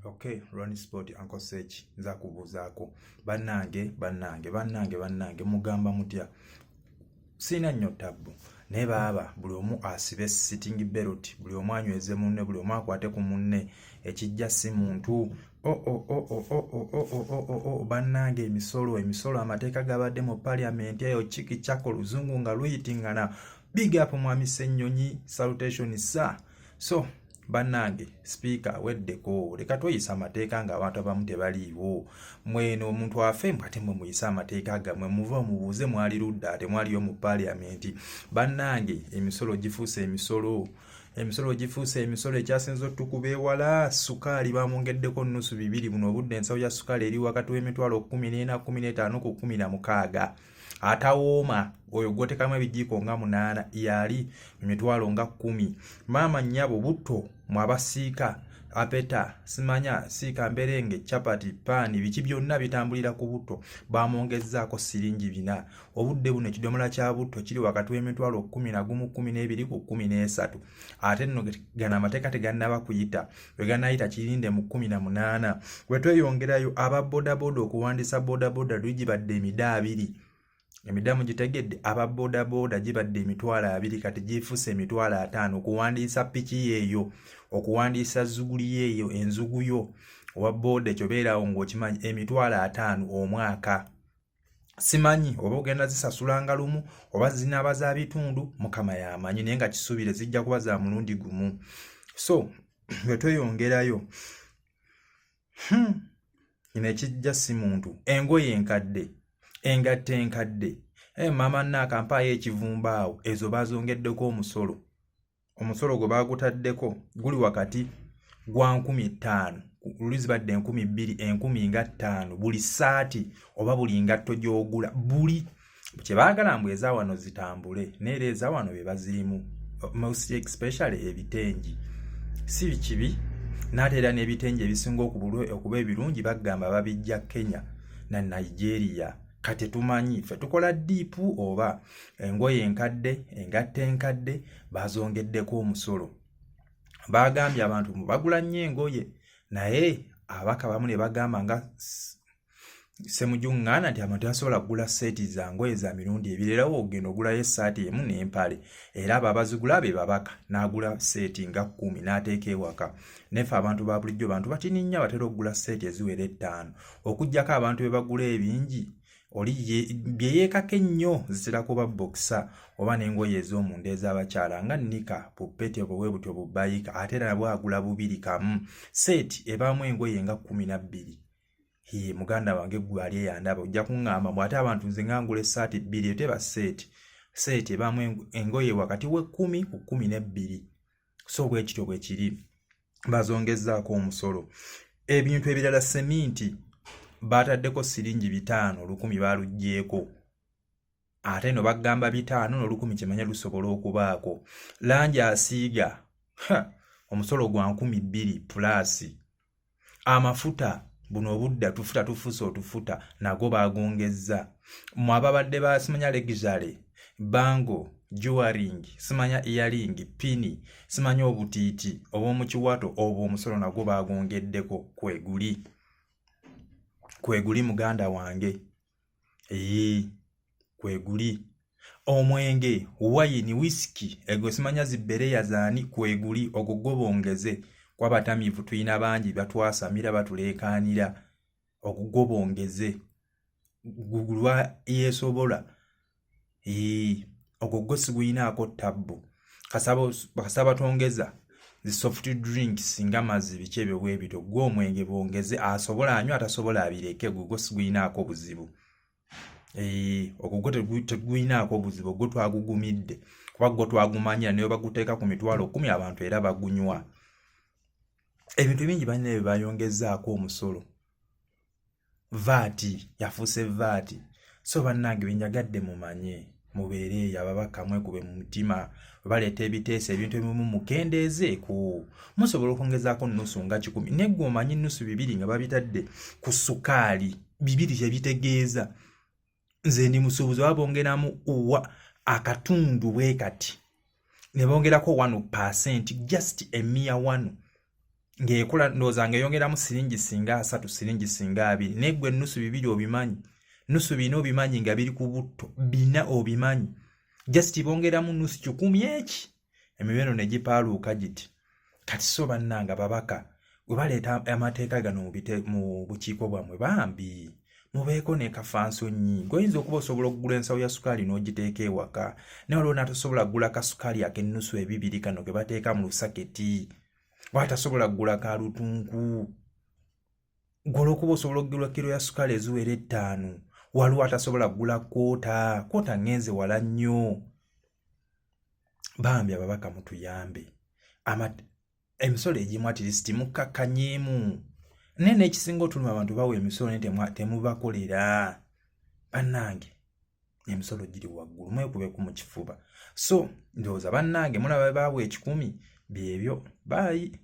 Okay, Ronnie Sport Uncle Sage nza kubuzaako. Bannange mugamba mutya. Sina nnyo tabbu. Ne baba buli omu asibe sitting belt, buli omu anyweze munne, buli omu akwate ku munne, ekijja si muntu. Bannange emisolo amateeka gabadde mu parliament eyo chiki chako luzungu nga luyitingana. Big up mwami Ssenyonyi, salutation sir. So bannange speaker weddeko leka toyisa amateeka nga abantu abamu tebaliiwo. Mweno omuntu afe ate mwe muyisa amateeka gammwe muva mubuuze mwali ludda ate mwaliyo mu parliament. Bannange emisolo gifuuse emisolo ekyasinze otukuba ewala. Sukaali bamwongeddeko nnusu 2 buno obudde ensawo ya sukaali eri wakati w'emitwalo 14, 15 ku 16. Atawooma oyo gwotekamu ebijiiko nga 8 yali emitwalo nga 10. Maama nnyabo butto mwabasiika apeta simanya siika mberenge chapati pani biki byonna bitambulira ku butto bamwongezzaako siringi 4. Obudde buno ekidomola kya butto kiri wakati w'emitwalo 11, 12 ku 13. Ate nno gana amateeka tegannaba kuyita weganayita kirinde mu 18. Wetweyongerayo aba bodaboda okuwandiisa bodaboda gibadde emida 2. Emidamu gitegedde aba bodaboda gibadde emitwalo 2 kati gifuuse emitwalo 5 okuwandiisa piki yeeyo, okuwandiisa zuguli yeeyo, enzuguyo owa boda ekyo beerawo ng'okimanyi emitwalo 5 omwaka. Simanyi oba ogenda zisasulanga lumu oba zinaaba za bitundu, Mukama y'amanyi, naye nga kisuubire zijja kuba za mulundi gumu. So wetweyongerayo ino ekijja si muntu, engoye enkadde, engatte enkadde, mama nakampaayo ekivumba awo, ezo bazongeddeko omusolo. Omusolo gwe bagutaddeko guli wakati gwa 15,000 lulizi badde 2,000, 10,500 buli saati oba buli ngatto gy'ogula. Buli kye baagala mbu eza wano zitambule neera eza wano be bazirimu, most especially ebitengi si bikibi. N'ate era n'ebitengi ebisinga okuba ebirungi bagamba babijja Kenya na Nigeria. Kati tumanyi ffe tukola diipu oba engoye enkadde, engatte enkadde bazongeddeko omusolo. Bagambye abantu bagula nnyo engoye, naye abaka bamu ne bagamba nga Ssemujungana nti abantu basobola kugula seeti za ngoye za mirundi 2 era wogenda ogulayo essaati emu n'empale, era abo abazigula be babaka n'agula seeti nga 10 n'ateeka ewaka. Nefe abantu ba bulijjo bantu batini nnyo batera okugula seeti eziwera 5 okuggyako abantu be bagula ebingi oli byeyeekako ennyo zitera kuba bokisa oba n'engoye ez'omunda ez'abakyala nga nika pupeti obwe butyo bubayika ate era nabwo agula 2 kamu. Seeti ebaamu engoye nga 12. Muganda wange gwali eyandaba ojja kuŋŋamba bw'ate abantu nze ngangula essaati 2 eteba seeti ebaamu engoye wakati we 10 ku 12. So bwe kityo bwe kiri bazongezzaako omusolo. Ebintu ebirala seminti bataddeko siringi 5 1000 baluggyeko, ate no bagamba 5 no 1000 kimanya lusobola okubaako. Langi asiiga omusolo gwa 2,000 plus. Amafuta buno obudda tufuta nago bagongezza. Mwababadde basimanya luxury, bango, jewelry, simanya earring, pini, simanya obutiiti obw'omu kiwato obwo omusolo nago bagongeddeko kweguli muganda wange. Kweguli. Omwenge, wine, whisky, ego simanya zibbereya zaani kweguli ogwo bongeze. Kwa batamivu tuyina bangi batwasamira batuleekaanira ogwo bongeze. Gugulwa yesobola. Ogwo siguyinaako tabbu. Kasaba tongeza the soft drinks nga mazzi biki ebyo bwe bito, gwo omwenge bongeze asobola anywa atasobola abireke, gwo siguyinaako buzibu. Ogwo teguyinaako buzibu, gwo twagugumidde kuba gwo twagumanyira ne baguteeka ku mitwalo 10 abantu era bagunywa. Ebintu bingi banne bayongezzaako omusolo. VAT yafuuse VAT. So bannange binjagadde mumanye mubeere ababaka mwekube mu mutima baleeta ebiteeso ebintu ebimu mukendeezeeko. Musobola okwongezaako nnusu nga 10 neggwe omanyi nnusu 2 nga babitadde ku sukaali 2 kye bitegeeza. Nze ndi musuubuzi babongeramu akatundu bwe kati ne bongerako 1% just a mere 1 ng'ekula ndowooza ng'eyongeramu siringi singa 3 siringi singa 2 neggwe ennusu 2 obimanyi nusu 4 obimanyi nga biri ku butto 4 obimanyi just bongeramu nusu 10 eki emibeero ne gipaaluuka giti kati so bannanga babaka we baleeta amateeka gano mu bukiiko bwammwe bambi mubeeko ne kafansonyi goyinza okuba osobola okugula ensawo ya sukaali n'ogiteeka ewaka naye waliwo n'atasobola kugula kasukaali ak'ennusu 2 kano ke bateeka mu lusaketi watasobola kugula ka lutunku gwolwokuba osobola okugula kiro ya sukaali eziwera 5 waliwo atasobola kugula koota ngenze wala nnyo bambi ababaka mutuyambe emisolo egimu atirisiti mukkakanyeemu naye n'ekisinga otuluma abantu bawa emisolo naye temubakolera bannange emisolo giri waggulu mwekubeku mu kifuba so ndowooza bannange mulaba bawa 10 byebyo baayi